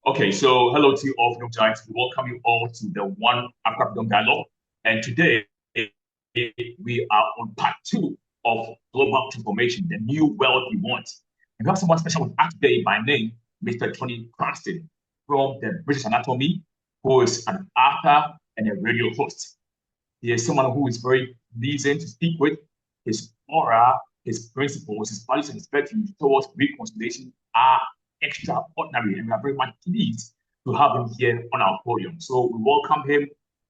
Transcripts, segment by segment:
Okay, so hello to you all, Freedom Giants. We welcome you all to the One Africa Freedom Dialogue. And today we are on part two of global transformation, the new world we want. We have someone special with us today by name, Mr. Tony Cranston from the British Anatomy, who is an author and a radio host. He is someone who is very pleasing to speak with. His aura, his principles, his values, and his values towards reconciliation are extraordinary, and we are very much pleased to have him here on our podium. So we welcome him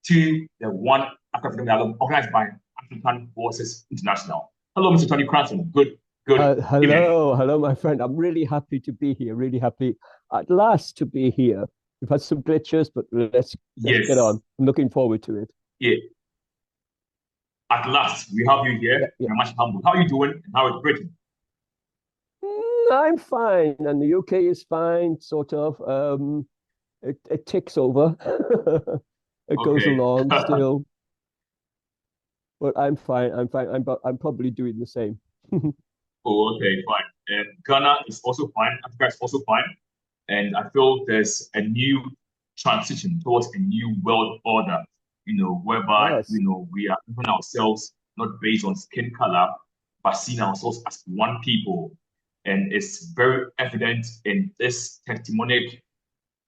to the One African Dialogue organized by African Forces International. Hello, Mr. Tony Cranston. Good evening. Hello, my friend. I'm really happy to be here. Really happy at last to be here. We've had some glitches, but let's get Yes, on. I'm looking forward to it. yeah. At last, we have you here. Yeah, yeah. We're much humbled. How are you doing? And how is Britain? I'm fine, and the UK is fine, sort of. It ticks over. It goes Okay. along still, but I'm fine. I'm fine. I'm probably doing the same. Oh, okay, fine. And Ghana is also fine. Africa is also fine. And I feel there's a new transition towards a new world order, whereby, Yes. we are even ourselves not based on skin color, but seeing ourselves as one people. And it's very evident in this testimonial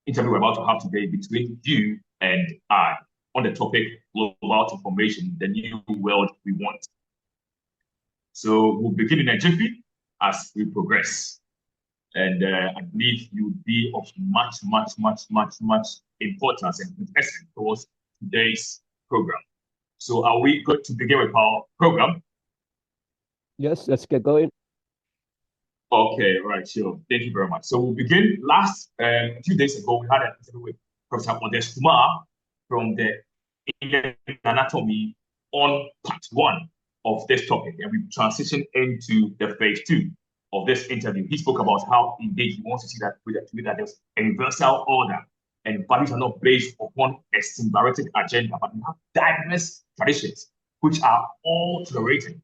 interview we're about to have today between you and I on the topic global transformation, the new world we want. So we'll begin in a jiffy as we progress. And I believe you'll be of much importance and interest towards today's program. So are we good to begin with our program? Yes, let's get going. Okay, right, sure. Thank you very much. So we'll begin. Last, a few days ago, we had an interview with Professor Odes Kumar from the Indian Anatomy on part one of this topic, and we transitioned into the phase two of this interview. He spoke about how indeed he wants to see that there's a universal order and values are not based upon a symbiotic agenda, but we have diverse traditions which are all tolerated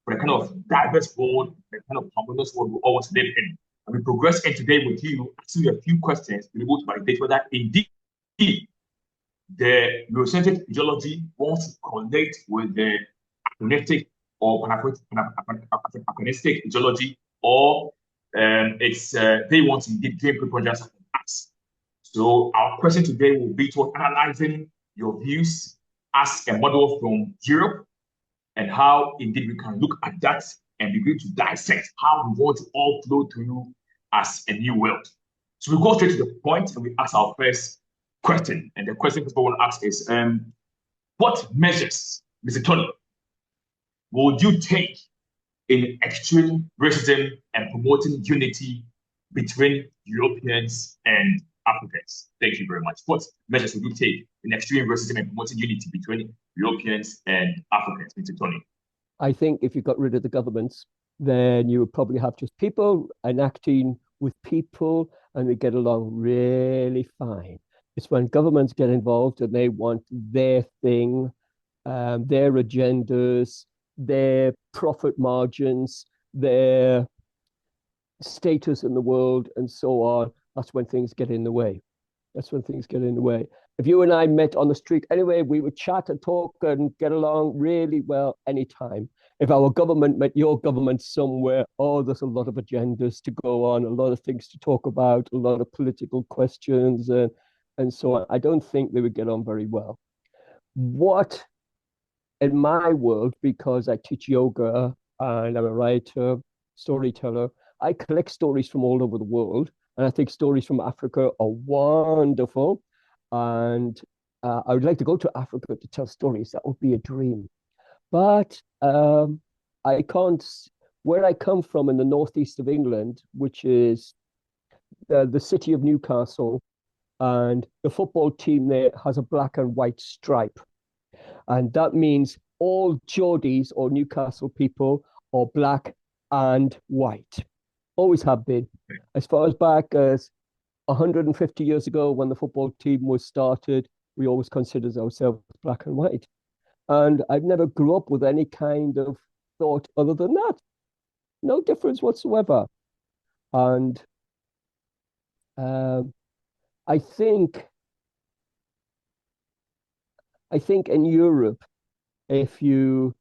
for the kind of diverse world, the kind of harmonious world we always live in. And we progress in today with you, asking you a few questions to be able to validate whether indeed the Eurocentric ideology wants to connect with the anachronistic or anachronistic ideology, or it's they want to indeed gain preponderance on us. So our question today will be toward analyzing your views as a model from Europe and how indeed we can look at that and begin to dissect how we want to all flow through as a new world. So we go straight to the point and we ask our first question. And the question people want to ask is, what measures, Mr. Tony, would you take in extreme racism and promoting unity between Europeans and Africans? Thank you very much. What measures would you take in extreme racism and promoting unity between Europeans and Africans, Mr. Tony? I think if you got rid of the governments, then you would probably have just people enacting with people and we get along really fine. It's when governments get involved and they want their thing, their agendas, their profit margins, their status in the world, and so on. That's when things get in the way. That's when things get in the way. If you and I met on the street anyway, we would chat and talk and get along really well anytime. If our government met your government somewhere, oh, there's a lot of agendas to go on, a lot of things to talk about, a lot of political questions, and so on. I don't think they would get on very well. What in my world, because I teach yoga and I'm a writer, storyteller, I collect stories from all over the world. And I think stories from Africa are wonderful. And I would like to go to Africa to tell stories. That would be a dream. But I can't, where I come from in the northeast of England, which is the city of Newcastle, and the football team there has a black and white stripe. And that means all Geordies or Newcastle people are black and white. Always have been. As far as back as 150 years ago, when the football team was started, we always considered ourselves black and white. And I've never grew up with any kind of thought other than that. No difference whatsoever. And um, I think in Europe, if you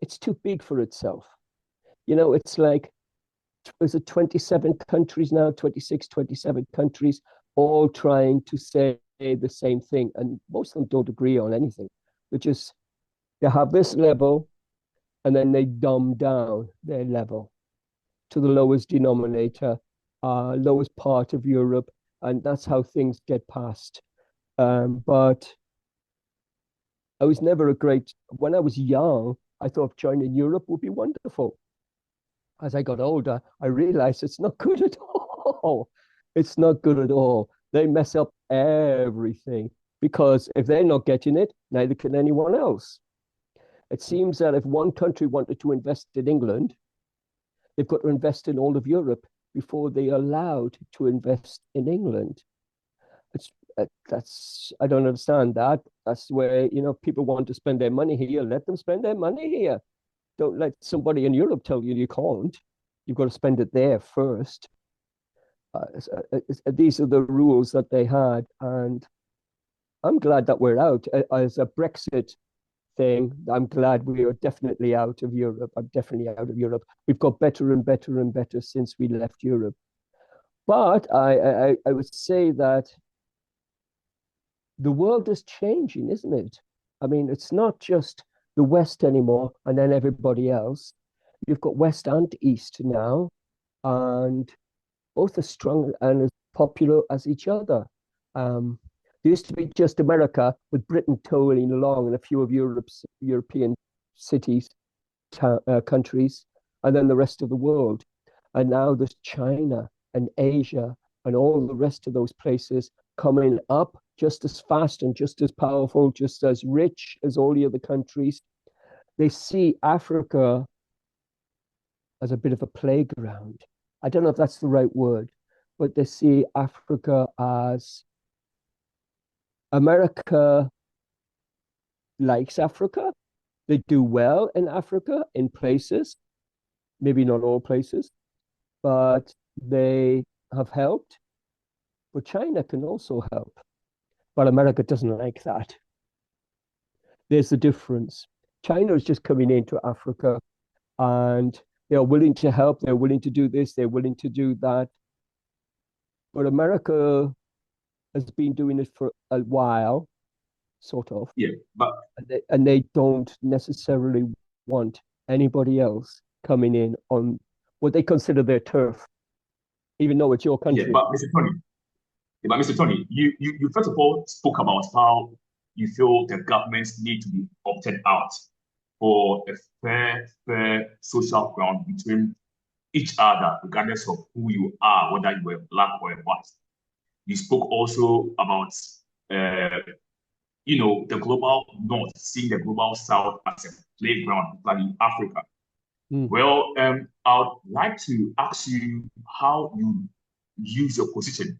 it's too big for itself. It's like, is it 27 countries now, 26, 27 countries, all trying to say the same thing. And most of them don't agree on anything. They have this level and then they dumb down their level to the lowest denominator, lowest part of Europe. And that's how things get passed. But when I was young, I thought joining Europe would be wonderful. As I got older, I realized it's not good at all. It's not good at all. They mess up everything because if they're not getting it, neither can anyone else. It seems that if one country wanted to invest in England, they've got to invest in all of Europe before they're allowed to invest in England. I don't understand that. That's where people want to spend their money here. Let them spend their money here. Don't let somebody in Europe tell you can't. You've got to spend it there first. These are the rules that they had, and I'm glad that we're out. As a Brexit thing, I'm glad we are definitely out of Europe. I'm definitely out of Europe. We've got better and better and better since we left Europe. But I would say that the world is changing, isn't it? I mean, it's not just the West anymore and then everybody else. You've got West and East now, and both as strong and as popular as each other. There used to be just America with Britain towing along and a few of Europe's European cities, countries, and then the rest of the world. And now there's China and Asia and all the rest of those places coming up just as fast and just as powerful, just as rich as all the other countries. They see Africa as a bit of a playground. I don't know if that's the right word, but they see Africa as America likes Africa. They do well in Africa in places, maybe not all places, but they have helped. But China can also help. But America doesn't like that. There's the difference. China is just coming into Africa and they're willing to help. They're willing to do this. They're willing to do that. But America has been doing it for a while, sort of. Yeah, but and they don't necessarily want anybody else coming in on what they consider their turf, even though it's your country. But Mr. Tony, you first of all spoke about how you feel the governments need to be opted out for a fair social ground between each other, regardless of who you are, whether you were black or white. You spoke also about the global north, seeing the global south as a playground, like in Africa. Well, I would like to ask you how you use your position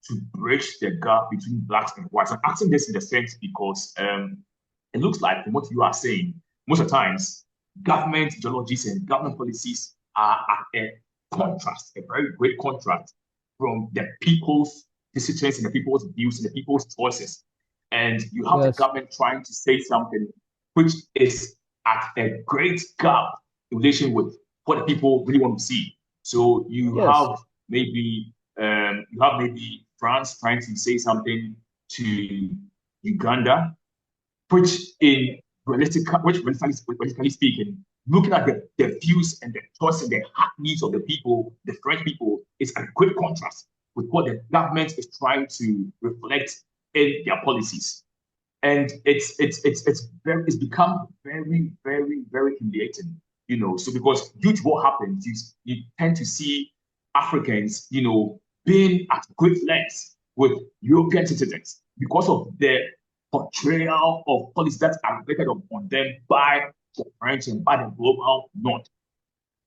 to bridge the gap between blacks and whites. I'm asking this in the sense because it looks like from what you are saying, most of the times, government ideologies and government policies are at a contrast, a very great contrast from the people's decisions and the people's views and the people's choices. And you have the government trying to say something which is at a great gap in relation with what the people really want to see. So you have maybe France trying to say something to Uganda, which realistically speaking, looking at the views and the thoughts and the heart needs of the people, the French people, is a great contrast with what the government is trying to reflect in their policies. And it's become very, very, very humiliating, So because due to what happens, you tend to see Africans, being at great lengths with European citizens because of the portrayal of policies that are related upon them by the French and by the global north.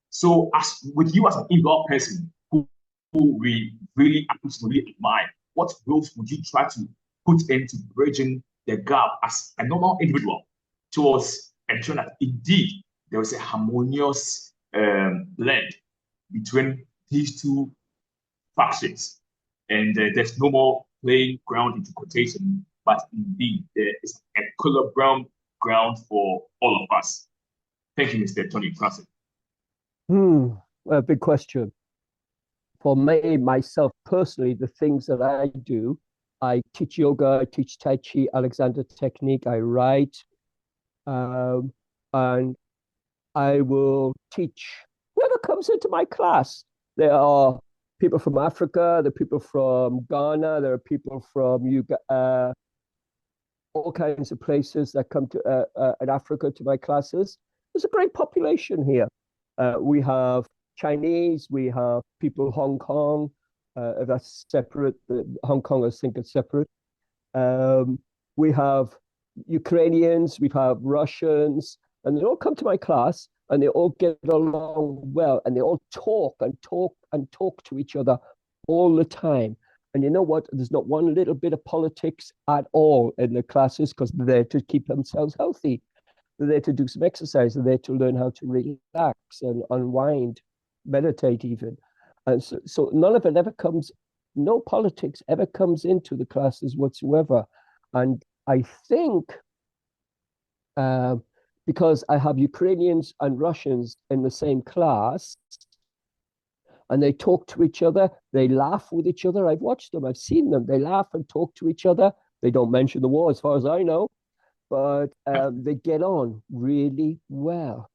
So, as with you as an individual person who we really admire, what roles would you try to put into bridging the gap as a normal individual towards ensuring that indeed there is a harmonious blend between these two factions. And there's no more playing ground into quotation, but indeed there is a equilibrium ground for all of us. Thank you, Mr. Tony Classic. A big question. For me, myself personally, the things that I do, I teach yoga, I teach Tai Chi, Alexander Technique, I write, and I will teach whoever comes into my class. There are people from Africa, there are people from Ghana, there are people from all kinds of places that come to in Africa to my classes. There's a great population here. We have Chinese, we have people Hong Kong, that's separate. Hong Kong, I think, is separate. We have Ukrainians, we have Russians, and they all come to my class and they all get along well and they all talk and talk and talk to each other all the time. And you know what? There's not one little bit of politics at all in the classes because they're there to keep themselves healthy. They're there to do some exercise. They're there to learn how to relax and unwind, meditate even. And so none of it ever comes, no politics ever comes into the classes whatsoever. And I think because I have Ukrainians and Russians in the same class, and they talk to each other, they laugh with each other. I've watched them, I've seen them. They laugh and talk to each other. They don't mention the war as far as I know, but they get on really well.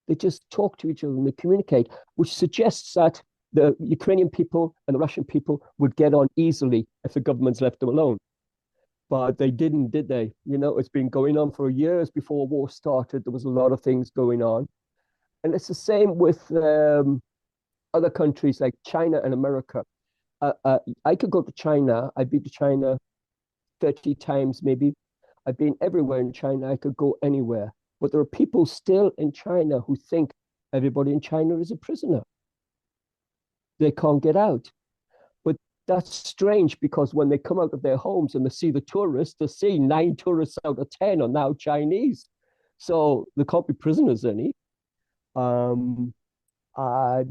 They just talk to each other and they communicate, which suggests that the Ukrainian people and the Russian people would get on easily if the governments left them alone. But they didn't, did they? You know, it's been going on for years before war started. There was a lot of things going on. And it's the same with other countries like China and America. I could go to China. I've been to China 30 times maybe. I've been everywhere in China. I could go anywhere. But there are people still in China who think everybody in China is a prisoner. They can't get out. But that's strange because when they come out of their homes and they see the tourists, they see 9 tourists out of 10 are now Chinese. So they can't be prisoners any. And I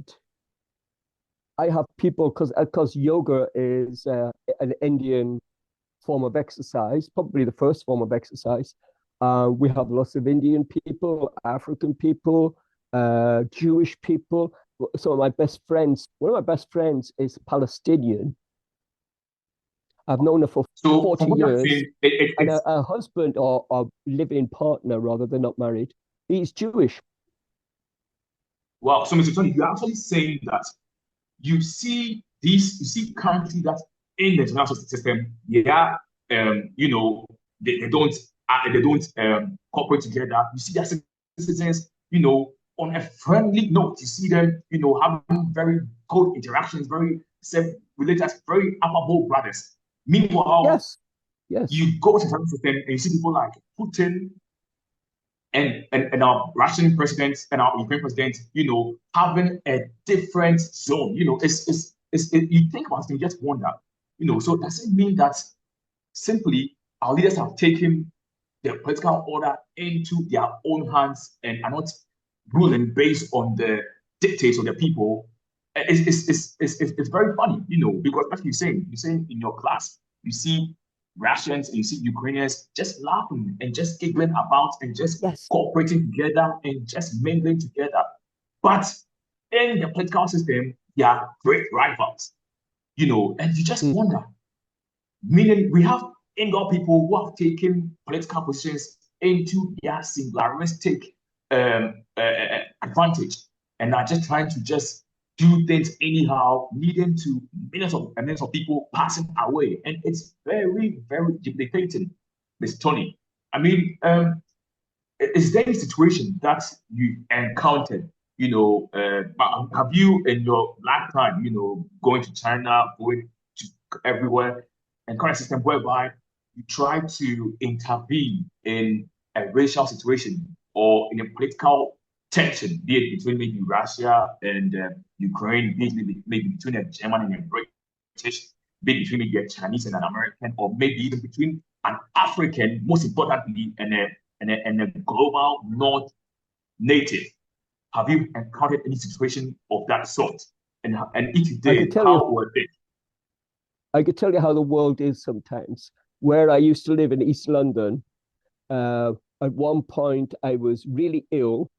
have people, because yoga is an Indian form of exercise, probably the first form of exercise. We have lots of Indian people, African people, Jewish people. Some of my best friends, one of my best friends is Palestinian. I've known her for 40 years. And a husband or a live-in partner, rather, they're not married. He's Jewish. Wow. So, Mr. Tony, you're actually saying that you see currently that in the international system, yeah, you know, they don't cooperate together. You see that citizens, you know, on a friendly note, you see them, you know, having very good interactions, very related, very affable brothers. Meanwhile, yes, you go to the system and you see people like Putin and our Russian president and our Ukrainian president, you know, having a different zone. You know, you think about it, you just wonder, you know, so does it mean that simply our leaders have taken the political order into their own hands and are not ruling based on the dictates of the people? It's very funny, you know, because like you're saying in your class, you see Russians and you see Ukrainians just laughing and just giggling about and just cooperating together and just mingling together. But in the political system, they are great rivals, you know, and you just wonder. Meaning we have indoor people who have taken political positions into their singularistic advantage and are just trying to just do things anyhow, leading to millions of people passing away. And it's very, very debilitating, Mr. Tony. I mean, is there a situation that you encountered, you know, have you in your lifetime, you know, going to China, going to everywhere, and current system whereby you try to intervene in a racial situation or in a political tension, be it between maybe Russia and Ukraine, be it maybe between a German and a British, be it between maybe a Chinese and an American, or maybe even between an African, most importantly, and a global North native. Have you encountered any situation of that sort? And if you did, how were they? I could tell you how the world is sometimes. Where I used to live in East London, at one point I was really ill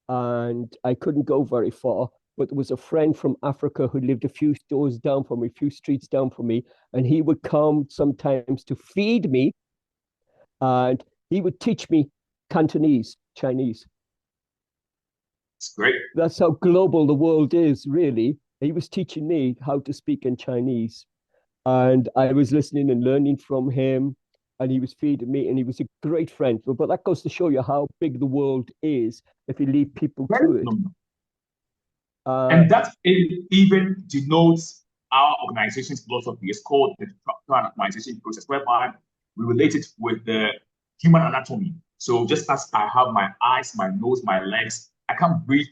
and I couldn't go very far. But there was a friend from Africa who lived a few doors down from me, a few streets down from me, and he would come sometimes to feed me, and he would teach me Cantonese, Chinese. It's great. That's how global the world is, really. He was teaching me how to speak in Chinese, and I was listening and learning from him, and he was feeding me, and he was a great friend. But that goes to show you how big the world is if you leave people Very to it. phenomenal. And that even denotes our organization's philosophy. It's called the structural optimization process, whereby we relate it with the human anatomy. So just as I have my eyes, my nose, my legs, I can't breathe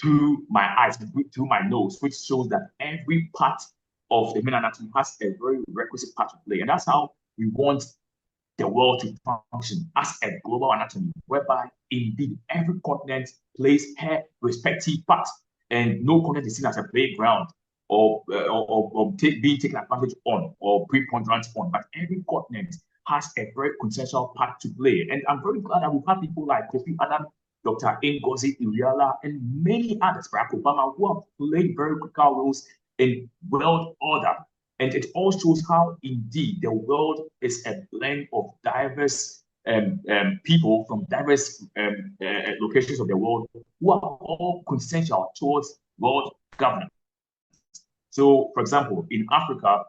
through my eyes, I breathe through my nose, which shows that every part of the human anatomy has a very requisite part to play. And that's how we want the world to function as a global anatomy, whereby indeed every continent plays her respective part, and no continent is seen as a playground or being taken advantage on or preponderant on. But every continent has a very quintessential part to play. And I'm very glad that we've had people like Kofi Annan, Dr. Ngozi Iweala, and many others, Barack Obama, who have played very critical roles in world order. And it all shows how indeed the world is a blend of diverse people from diverse locations of the world who are all consensual towards world governance. So, for example, in Africa,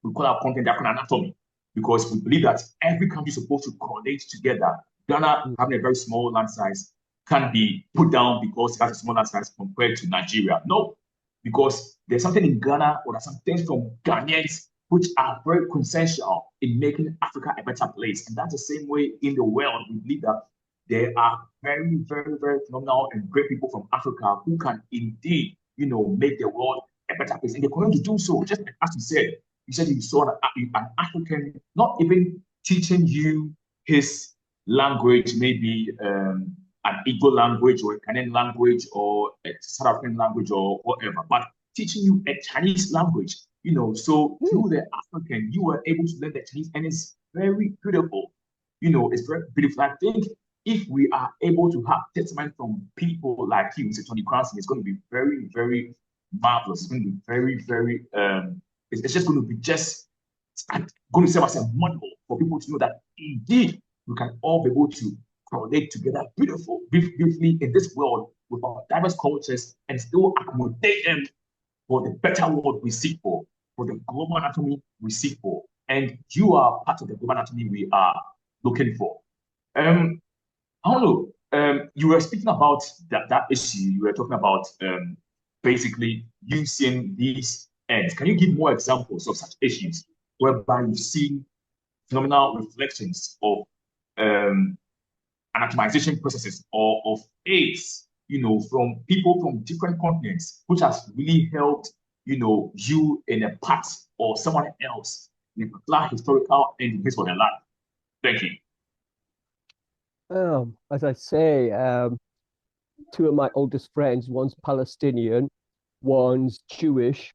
we call our content African anatomy because we believe that every country is supposed to coordinate together. Ghana, having a very small land size, can be put down because it has a small land size compared to Nigeria. No, because there's something in Ghana or there's some things from Ghanaians which are very consensual in making Africa a better place. And that's the same way in the world. We believe that there are very, very, very phenomenal and great people from Africa who can indeed, make the world a better place. And they're going to do so, just as you said you saw an African not even teaching you his language, maybe an Igbo language or a Ghanaian language or a South African language or whatever, but teaching you a Chinese language, so through the African, you were able to learn the Chinese, and it's very beautiful. It's very beautiful. I think if we are able to have testament from people like you, Mr. Tony Cranston, it's going to be very, very marvelous. It's going to be very, very, it's just going to be going to serve as a model for people to know that indeed we can all be able to coordinate together beautifully in this world with our diverse cultures and still accommodate them for the better world we seek for the global anatomy we seek for. And you are part of the global anatomy we are looking for. I don't know. You were speaking about that issue. You were talking about basically using these ends. Can you give more examples of such issues whereby you've seen phenomenal reflections of anatomization processes or of aids, from people from different continents, which has really helped, you in a part or someone else in a particular historical ending for their life? Thank you. As I say, two of my oldest friends, one's Palestinian, one's Jewish.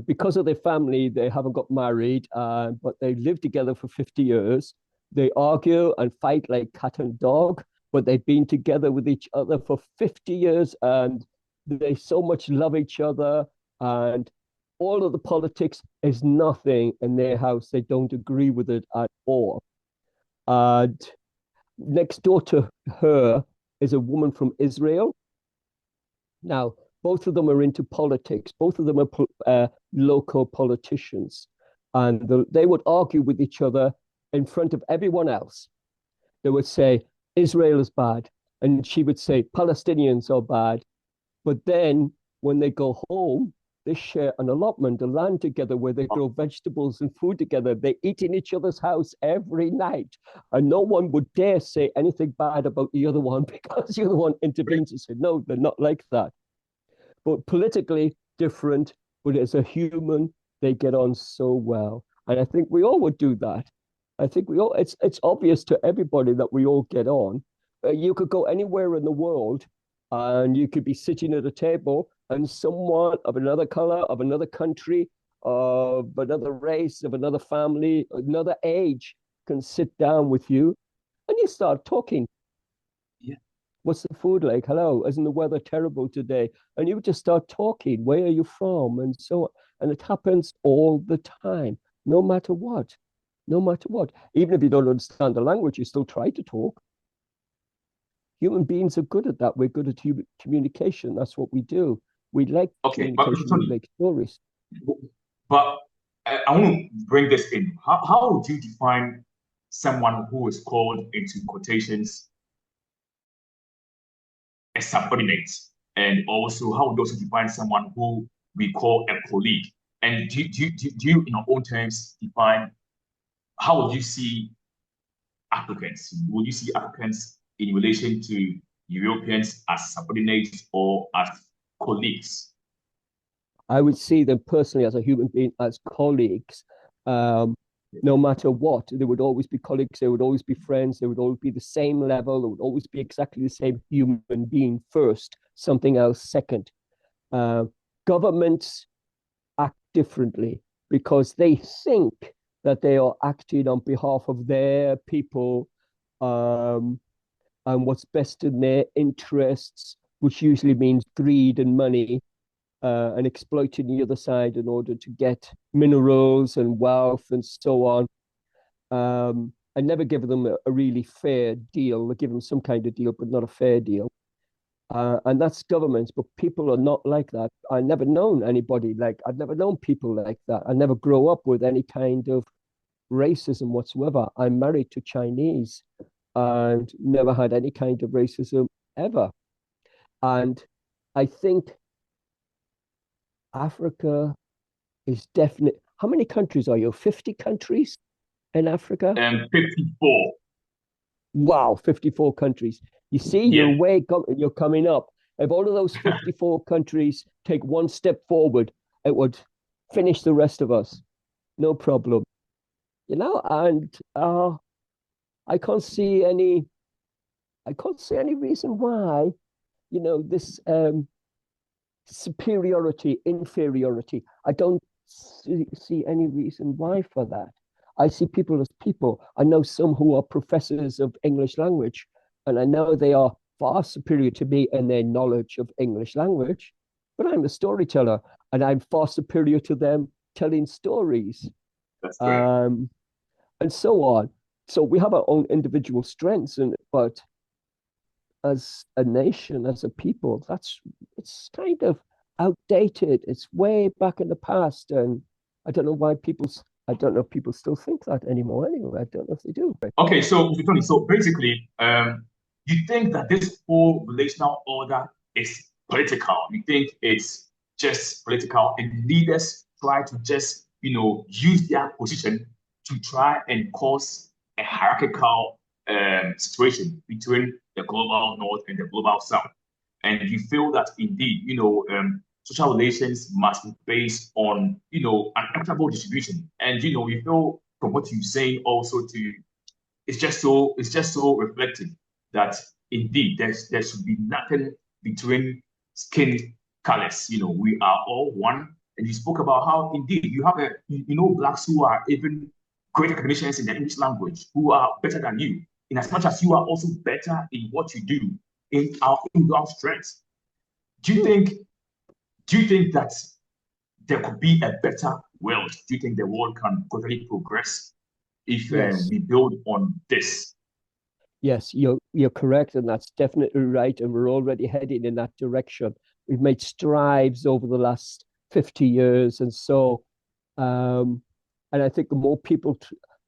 Because of their family, they haven't got married, but they lived together for 50 years. They argue and fight like cat and dog, but they've been together with each other for 50 years and they so much love each other. And all of the politics is nothing in their house. They don't agree with it at all. And next door to her is a woman from Israel. Now, both of them are into politics. Both of them are local politicians. And they would argue with each other in front of everyone else. They would say, Israel is bad. And she would say, Palestinians are bad. But then when they go home, they share an allotment, a land together where they grow vegetables and food together. They eat in each other's house every night. And no one would dare say anything bad about the other one because the other one intervenes and said, no, they're not like that. But politically different, but as a human, they get on so well. And I think we all would do that. I think it's obvious to everybody that we all get on. You could go anywhere in the world and you could be sitting at a table and someone of another color, of another country, of another race, of another family, another age can sit down with you and you start talking. Yeah. What's the food like? Hello, isn't the weather terrible today? And you just start talking. Where are you from? And so on. And it happens all the time, no matter what. No matter what. Even if you don't understand the language, you still try to talk. Human beings are good at that. We're good at communication. That's what we do. We like Okay, but communication. We Tony, like stories. but I want to bring this in. How would you define someone who is called into quotations a subordinate? And also, how would you also define someone who we call a colleague? And do you, in your own terms, define how would you see Africans? Would you see Africans in relation to Europeans as subordinates or as colleagues? I would see them personally as a human being, as colleagues. No matter what, they would always be colleagues, they would always be friends, they would always be the same level, they would always be exactly the same human being first, something else second. Governments act differently because they think that they are acting on behalf of their people, and what's best in their interests, which usually means greed and money, and exploiting the other side in order to get minerals and wealth and so on. I never give them a really fair deal. I give them some kind of deal, but not a fair deal. And that's governments, but people are not like that. I've never known people like that. I never grow up with any kind of racism whatsoever. I'm married to Chinese and never had any kind of racism ever. And I think Africa is definitely. How many countries are you? 50 countries in Africa? And 54. Wow, 54 countries. You see, Yeah. you're coming up. If all of those 54 countries take one step forward, it would finish the rest of us. No problem. And I can't see any reason why, this superiority, inferiority. I don't see any reason why for that. I see people as people. I know some who are professors of English language, and I know they are far superior to me in their knowledge of English language, but I'm a storyteller and I'm far superior to them telling stories. That's great. And so on. So we have our own individual strengths, but as a nation, as a people, it's kind of outdated. It's way back in the past, and I don't know why I don't know if people still think that anymore. Anyway, I don't know if they do. Okay, so Tony, so basically, you think that this whole relational order is political? You think it's just political, and leaders try to just, use their position to try and cause a hierarchical situation between the global north and the global south? And you feel that indeed, social relations must be based on, an equitable distribution. And, you feel from what you're saying also to it's just so reflective that indeed there should be nothing between skin colors. We are all one. And you spoke about how indeed you have blacks who are even great academicians in the English language who are better than you, in as much as you are also better in what you do in our individual strengths. Do you think do you think that there could be a better world? Do you think the world can gradually progress if Yes, we build on this? yes, you're correct, and that's definitely right. And we're already heading in that direction. We've made strides over the last 50 years, um, and I think the more people,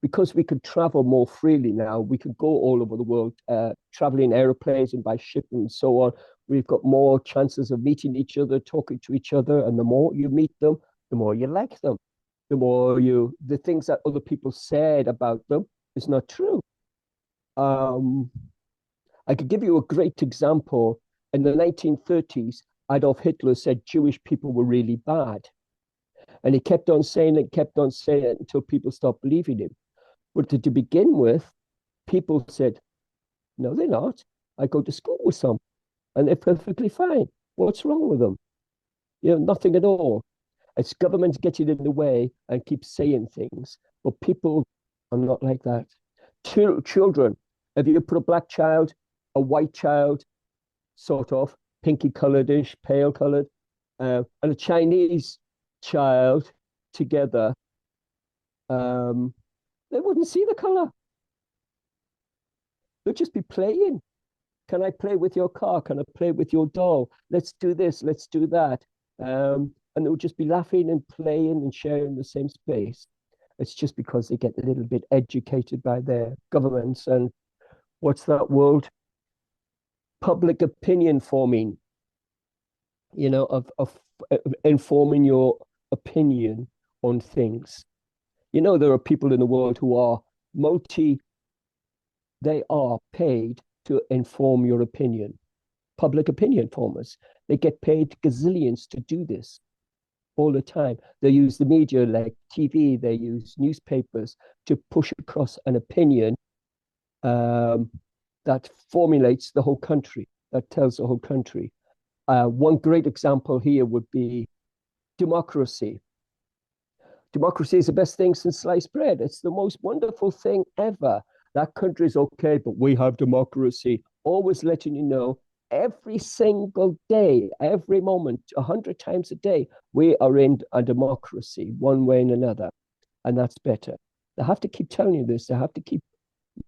because we could travel more freely now, we could go all over the world, traveling airplanes and by ship and so on. We've got more chances of meeting each other, talking to each other, and the more you meet them, the more you like them. The things that other people said about them is not true. Um, I could give you a great example. In the 1930s, Adolf Hitler said Jewish people were really bad. And he kept on saying it until people stopped believing him. But to begin with, people said, no, they're not. I go to school with some and they're perfectly fine. What's wrong with them? Nothing at all. It's governments getting in the way and keep saying things, but people are not like that. Children, if you put a black child, a white child, sort of pinky colored-ish, pale colored, and a Chinese child together, they wouldn't see the color. They'd just be playing. Can I play with your car? Can I play with your doll? Let's do this. Let's do that. And they would just be laughing and playing and sharing the same space. It's just because they get a little bit educated by their governments and what's that word? Public opinion forming, of informing your opinion on things. There are people in the world who are they are paid to inform your opinion. Public opinion formers. They get paid gazillions to do this all the time. They use the media like TV, they use newspapers to push across an opinion that formulates the whole country, that tells the whole country. One great example here would be democracy. Democracy is the best thing since sliced bread. It's the most wonderful thing ever. That country is okay, but we have democracy. Always letting you know every single day, every moment, 100 times a day, we are in a democracy one way and another. And that's better. They have to keep telling you this. They have to keep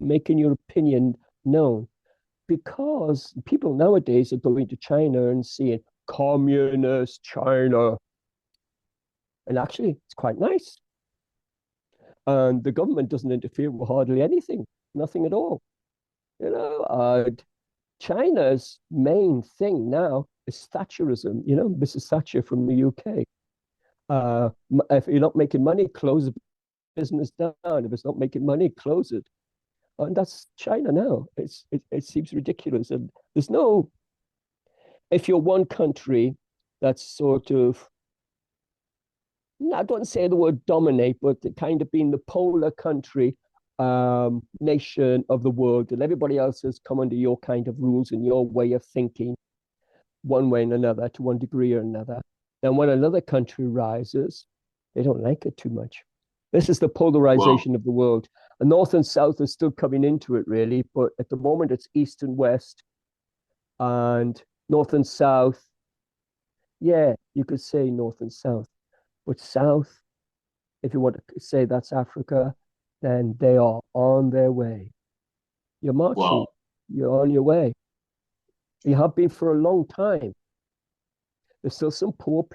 making your opinion known, because people nowadays are going to China and seeing communist China. And actually, it's quite nice. And the government doesn't interfere with hardly anything, nothing at all. China's main thing now is Thatcherism. Mrs. Thatcher from the UK. If you're not making money, close the business down. If it's not making money, close it. And that's China now. It seems ridiculous. And there's no, if you're one country that's sort of, I don't say the word dominate, but kind of being the polar country nation of the world, and everybody else has come under your kind of rules and your way of thinking one way and another, to one degree or another. Then when another country rises, they don't like it too much. This is the polarization of the world. And North and South are still coming into it, really, but at the moment it's East and West, and North and South. Yeah, you could say North and South, but South, if you want to say that's Africa, then they are on their way. You're marching. Wow. You're on your way. You have been for a long time. There's still some poor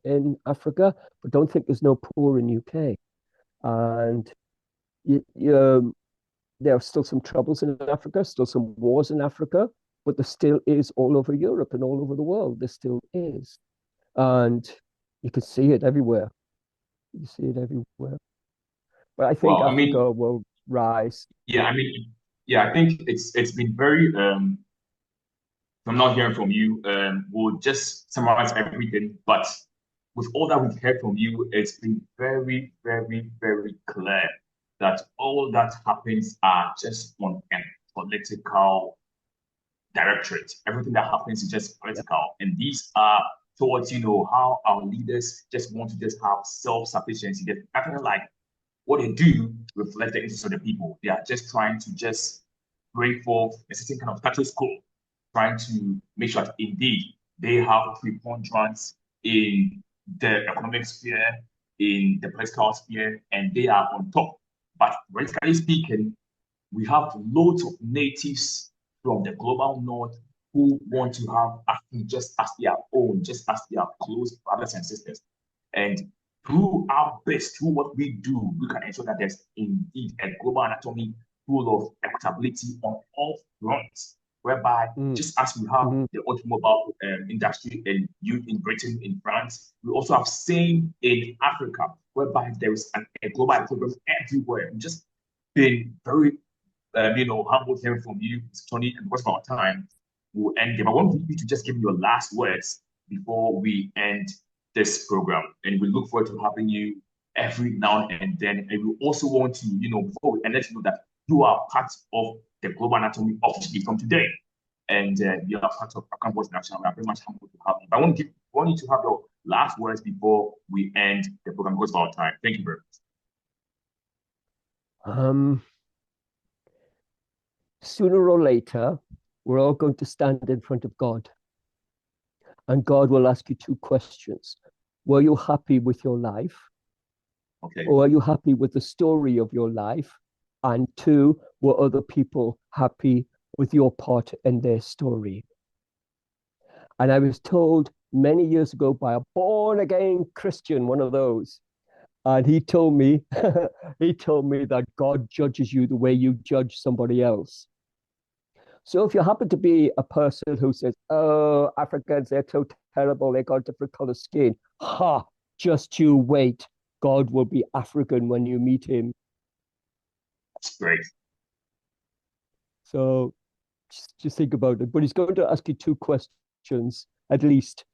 in Africa, but don't think there's no poor in UK. And there are still some troubles in Africa, still some wars in Africa, but there still is all over Europe and all over the world. There still is. And you can see it everywhere. You see it everywhere. But I think Africa will rise. Yeah, I think it's been very I'm not hearing from you. We'll just summarize everything, but with all that we've heard from you, it's been very, very, very clear that all that happens are just on a political directorate. Everything that happens is just political, and these are towards how our leaders just want to just have self-sufficiency. There's nothing like what they do reflect the interests of the people. They are just trying to just bring forth a certain kind of status quo, trying to make sure that indeed they have preponderance in the economic sphere, in the political sphere, and they are on top. But politically speaking, we have loads of natives from the global north who want to have Africa just as their own, just as their close brothers and sisters. And through our best, through what we do, we can ensure that there's indeed a global anatomy full of equitability on all fronts, whereby just as we have the automobile industry in Britain, in France, we also have same in Africa, whereby there is a global equilibrium everywhere. We've just been very, humbled hearing from you, Tony, and because of our time, we'll end here. But I want you to just give me your last words before we end this program, and we look forward to having you every now and then. And we also want to, before we end, let you know that you are part of the global anatomy officially from today, and you are part of African Voice National. We are very much humbled to have you. But I want you to have your last words before we end the program because of our time. Thank you very much. Sooner or later, we're all going to stand in front of God. And God will ask you two questions. Were you happy with your life? Okay. Or are you happy with the story of your life? And two, were other people happy with your part in their story? And I was told many years ago by a born-again Christian, one of those, and he told me that God judges you the way you judge somebody else. So if you happen to be a person who says, oh, Africans, they're so terrible, they got different color skin, just you wait. God will be African when you meet him. That's great. So just think about it. But he's going to ask you two questions, at least.